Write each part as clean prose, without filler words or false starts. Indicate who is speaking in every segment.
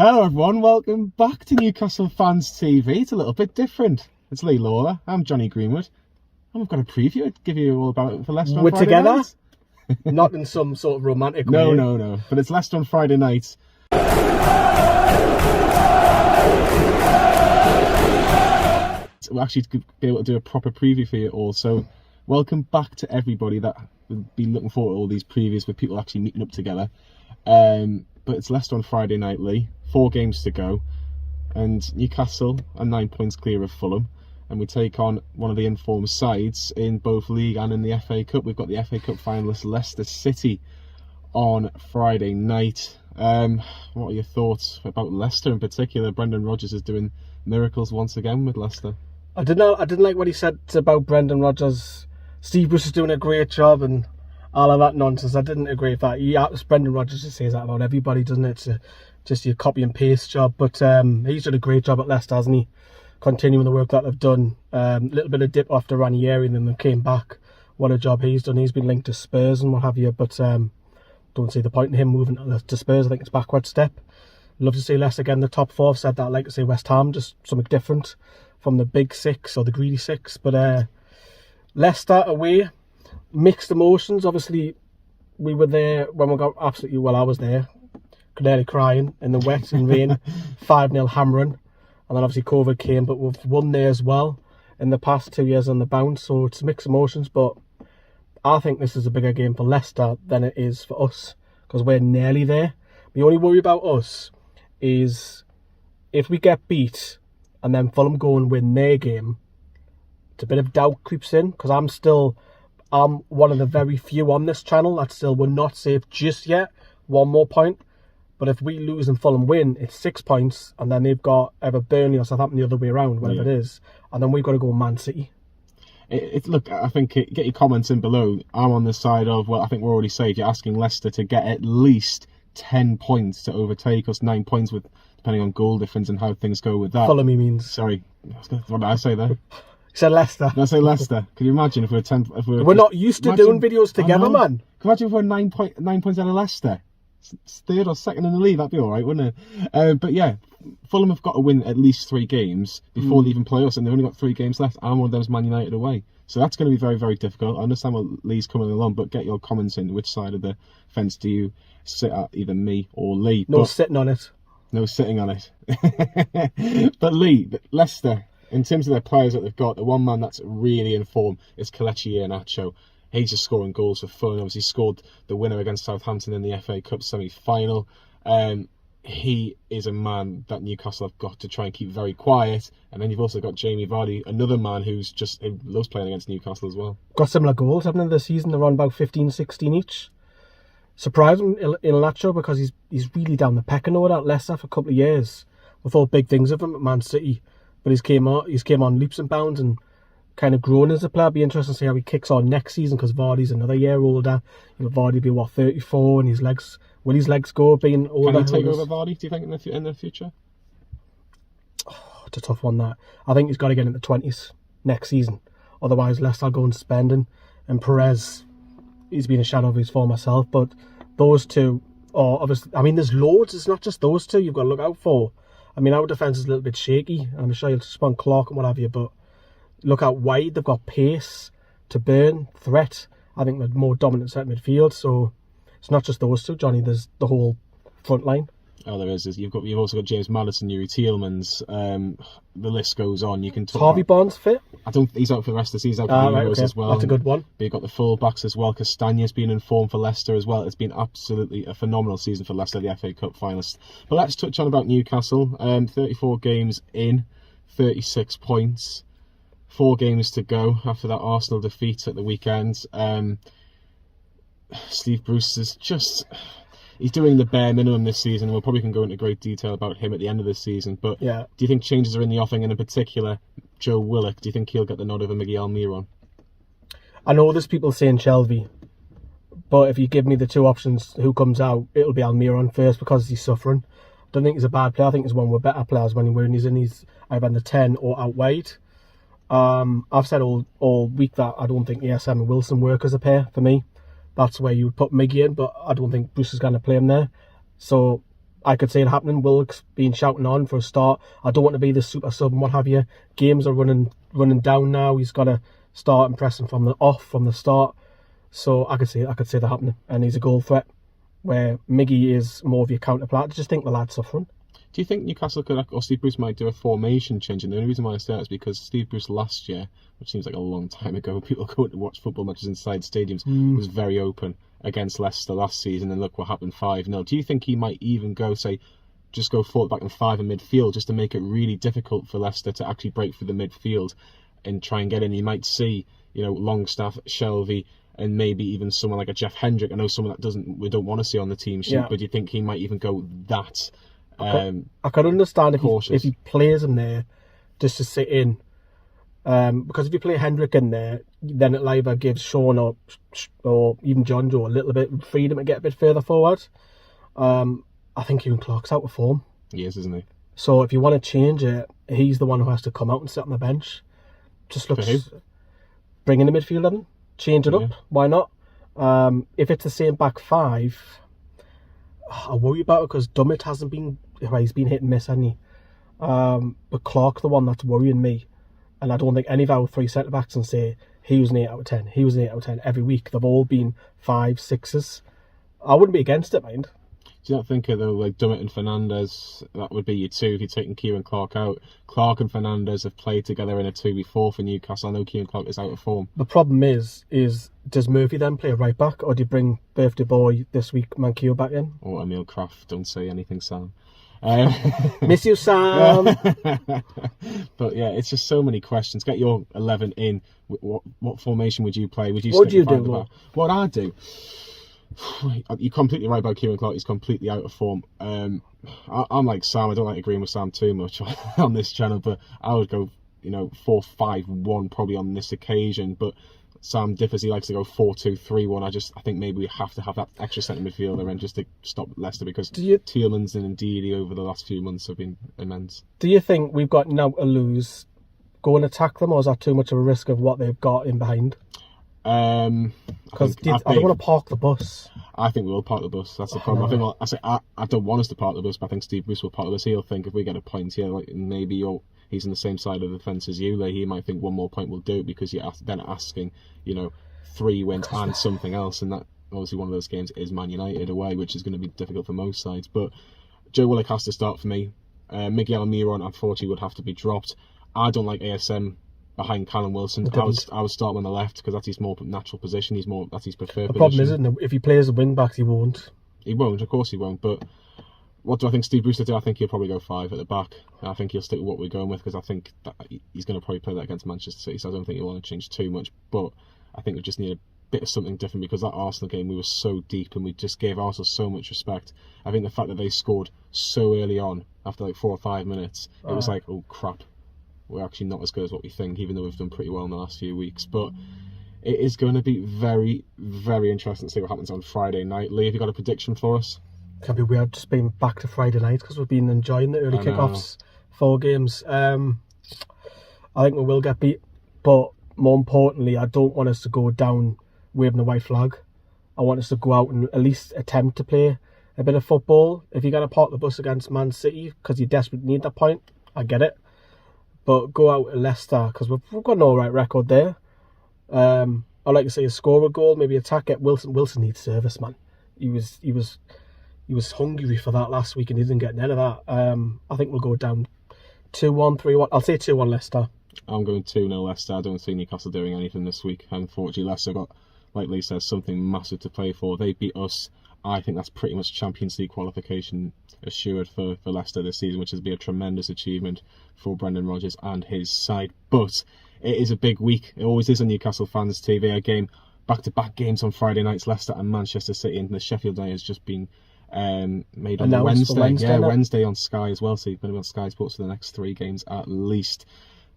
Speaker 1: Hello everyone, welcome back to Newcastle Fans TV. It's a little bit different. It's Lee Lawler, I'm Jonny Greenwood, and we've got a preview to give you all about it for Leicester on
Speaker 2: We're
Speaker 1: Friday
Speaker 2: together?
Speaker 1: night.
Speaker 2: Not in some sort of romantic way.
Speaker 1: No, but it's Leicester on Friday night. We'll actually be able to do a proper preview for you all, so welcome back to everybody that will be looking forward to all these previews with people actually meeting up together. But it's Leicester on Friday night, Lee. 4 games to go, and Newcastle are 9 points clear of Fulham, and we take on one of the informed sides in both League and in the FA Cup. We've got the FA Cup finalists Leicester City on Friday night. What are your thoughts about Leicester in particular? Brendan Rodgers is doing miracles once again with Leicester.
Speaker 2: I didn't like what he said about Brendan Rodgers. Steve Bruce is doing a great job and all of that nonsense. I didn't agree with that. Brendan Rodgers just says that about everybody, doesn't it? It's just your copy and paste job. But he's done a great job at Leicester, hasn't he? Continuing the work that they've done. A little bit of dip after Ranieri and then they came back. What a job he's done. He's been linked to Spurs and what have you. But don't see the point in him moving to Spurs. I think it's a backward step. Love to see Leicester again in the top 4. I've said that. I'd like to see West Ham, just something different from the big 6 or the greedy 6. But Leicester away, mixed emotions. Obviously, we were there when we got absolutely, well, I was there, nearly crying in the wet and rain, 5-0 hammering. And then obviously COVID came, but we've won there as well in the past 2 years on the bounce. So it's mixed emotions, but I think this is a bigger game for Leicester than it is for us because we're nearly there. The only worry about us is if we get beat and then Fulham go and win their game, it's a bit of doubt creeps in because I'm one of the very few on this channel that still we're not safe just yet. 1 more point. But if we lose and Fulham win, it's 6 points, and then they've got either Burnley or Southampton the other way around, whatever it is, and then we've got to go Man City.
Speaker 1: Look, I think get your comments in below. I'm on the side of, well, I think we're already safe. You're asking Leicester to get at least 10 points to overtake us, 9 points with depending on goal difference and how things go with that.
Speaker 2: Follow me means.
Speaker 1: Sorry, what did I say there?
Speaker 2: You said Leicester.
Speaker 1: Did I say Leicester? Can you imagine if we're 10?
Speaker 2: We're not used to doing videos together, man.
Speaker 1: Can you imagine if we're 9 points out of Leicester? 3rd or 2nd in the league, that'd be all right, wouldn't it? But yeah, Fulham have got to win at least 3 games before they even play us, and they've only got 3 games left, and one of them's Man United away. So that's going to be very, very difficult. I understand what Lee's coming along, but get your comments in. Which side of the fence do you sit at, either me or Lee?
Speaker 2: No sitting on it.
Speaker 1: No sitting on it. But Lee, Leicester, in terms of their players that they've got, the one man that's really in form is Kelechi Iheanacho. He's just scoring goals for fun. Obviously scored the winner against Southampton in the FA Cup semi-final. He is a man that Newcastle have got to try and keep very quiet. And then you've also got Jamie Vardy, another man who loves playing against Newcastle as well.
Speaker 2: Got similar goals, haven't they, this season? They're on about 15, 16 each. Surprising Iheanacho because he's really down the pecking order at Leicester for a couple of years. We thought big things of him at Man City, but he's came on leaps and bounds and kind of grown as a player. It'll be interesting to see how he kicks on next season because Vardy's another year older. Vardy will be 34, and his legs go being older.
Speaker 1: Can he take over Vardy, do you think, in the future?
Speaker 2: Oh, it's a tough one, that. I think he's got to get in the 20s next season. Otherwise, Leicester are going spending. And Perez, he's been a shadow of his former self. But those two are obviously, I mean, there's loads. It's not just those two you've got to look out for. I mean, our defence is a little bit shaky. I'm sure you'll spawn Clark and what have you, but look out wide. They've got pace to burn, threat. I think they're more dominant centre midfield. So it's not just those two, Johnny. There's the whole front line.
Speaker 1: Oh, there is. You've also got James Maddison, Yuri Tielemans. The list goes on. You can talk.
Speaker 2: Harvey Barnes fit?
Speaker 1: He's out for the rest of the season. He's out for the Euros as well.
Speaker 2: That's a good one.
Speaker 1: But you've got the full backs as well. Castagne's been in form for Leicester as well. It's been absolutely a phenomenal season for Leicester, the FA Cup finalists. But let's touch on about Newcastle. 34 games in, 36 points. 4 games to go after that Arsenal defeat at the weekend. Steve Bruce is he's doing the bare minimum this season. We'll probably can go into great detail about him at the end of this season. But
Speaker 2: yeah,
Speaker 1: do you think changes are in the offing, and in particular, Joe Willock? Do you think he'll get the nod over Miguel Almiron?
Speaker 2: I know there's people saying Shelby, but if you give me the 2 options, who comes out, it'll be Almiron first because he's suffering. I don't think he's a bad player. I think he's one with better players when he's either in the 10 or out wide. I've said all week that I don't think ESM and Wilson work as a pair for me. That's where you would put Miggy in, but I don't think Bruce is going to play him there. So I could see it happening. Wilkes being shouting on for a start. I don't want to be the super sub and what have you. Games are running down now. He's got to start and pressing from the start. So I could see that happening, and he's a goal threat. Where Miggy is more of your counterpart. I just think the lad's suffering.
Speaker 1: Do you think Newcastle could, or Steve Bruce might do a formation change? And the only reason why I say that is because Steve Bruce last year, which seems like a long time ago, people going to watch football matches inside stadiums, was very open against Leicester last season, and look what happened, 5-0. Do you think he might even go, say, just go forward back and 5 in midfield, just to make it really difficult for Leicester to actually break through the midfield and try and get in? You might see, Longstaff, Shelvey, and maybe even someone like a Jeff Hendrick. I know someone that we don't want to see on the team sheet, but do you think he might even go that?
Speaker 2: I can understand if he plays him there just to sit in, because if you play Hendrick in there, then it either gives Sean or even John Joe a little bit of freedom to get a bit further forward. I think Kieran Clark's out of form.
Speaker 1: He is, isn't he?
Speaker 2: So if you want to change it, he's the one who has to come out and sit on the bench. Just looks bring in the midfielder in. Change it up. Why not? If it's the same back five, I worry about it because Dummett hasn't been. He's been hit and miss, hasn't he? But Clark's the one that's worrying me, and I don't think any of our 3 centre backs can say he was an 8 out of 10. He was an 8 out of 10 every week. They've all been 5, 6s. I wouldn't be against it, mind.
Speaker 1: Do you not think, though, like Dummett and Fernandes, that would be your 2 if you're taking Kieran Clark out? Clark and Fernandes have played together in a 2 before for Newcastle. I know Kieran Clark is out of form. The
Speaker 2: problem is does Murphy then play right back, or do you bring Birthday Boy this week, Manquillo back in?
Speaker 1: Or Emil Kraft, don't say anything, Sam.
Speaker 2: Miss you, Sam.
Speaker 1: But yeah, it's just so many questions. Get your 11 in. What formation would you play? Would you?
Speaker 2: What do you do?
Speaker 1: What I do? You're completely right about Kieran Clark. He's completely out of form. I'm like Sam. I don't like agreeing with Sam too much on this channel, but I would go 4-5-1 probably on this occasion. But Sam differs. He likes to go 4-2-3-1. I think maybe we have to have that extra centre midfielder in just to stop Leicester, because Tielemans and Ndidi over the last few months have been immense. Do
Speaker 2: you think we've got now to lose, go and attack them, or is that too much of a risk of what they've got in behind? Because I don't want to park the bus.
Speaker 1: I think we will park the bus. That's the problem. I don't want us to park the bus, but I think Steve Bruce will park the bus. He'll think if we get a point here, like maybe he's in the same side of the fence as you, he might think one more point will do it, because you're then asking 3 wins and something else, and that obviously one of those games is Man United away, which is going to be difficult for most sides. But Joe Willock has to start for me. Miguel Almiron unfortunately would have to be dropped. I don't like ASM behind Callum Wilson. I would start him on the left, because that's his more natural position. That's his preferred position.
Speaker 2: The problem is, isn't it, if he plays the wing backs, he won't.
Speaker 1: He won't, of course he won't. But what do I think Steve Bruce will do? I think he'll probably go 5 at the back. I think he'll stick with what we're going with, because I think that he's going to probably play that against Manchester City, so I don't think he'll want to change too much. But I think we just need a bit of something different, because that Arsenal game, we were so deep and we just gave Arsenal so much respect. I think the fact that they scored so early on, after like 4 or 5 minutes, it was like, oh crap, we're actually not as good as what we think, even though we've done pretty well in the last few weeks. But it is going to be very, very interesting to see what happens on Friday night. Lee, have you got a prediction for us?
Speaker 2: It can be weird just being back to Friday night, because we've been enjoying the early kickoffs, 4 games. I think we will get beat, but more importantly, I don't want us to go down waving the white flag. I want us to go out and at least attempt to play a bit of football. If you're going to park the bus against Man City because you desperately need that point, I get it. But go out at Leicester, because we've got an alright record there. I'd like to see us score a goal, maybe attack it. Wilson needs service, man. He was hungry for that last week and he didn't get none of that. I think we'll go down 2-1, 3-1. I'll say 2-1 Leicester.
Speaker 1: I'm going 2-0 Leicester. I don't see Newcastle doing anything this week. Unfortunately, Leicester got, like Lee says, something massive to play for. They beat us. I think that's pretty much Champions League qualification assured for Leicester this season, which has been a tremendous achievement for Brendan Rodgers and his side. But it is a big week. It always is on Newcastle Fans TV. A game, back-to-back games on Friday nights, Leicester and Manchester City, and the Sheffield night has just been made on Wednesday on Sky as well. So you're going to be on Sky Sports for the next 3 games at least.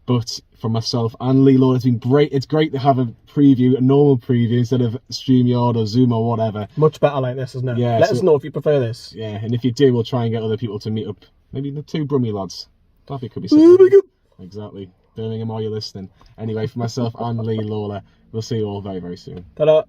Speaker 1: But for myself and Lee Lord, it's been great. It's great to have a normal preview instead of StreamYard or Zoom or whatever.
Speaker 2: Much better like this, isn't it?
Speaker 1: Yeah.
Speaker 2: Let us know if you prefer this.
Speaker 1: Yeah, and if you do, we'll try and get other people to meet up. Maybe the 2 Brummy lads. That could be something. Exactly. Birmingham, are you listening? Anyway, for myself and Lee Lawler, we'll see you all very, very soon.
Speaker 2: Ta-da.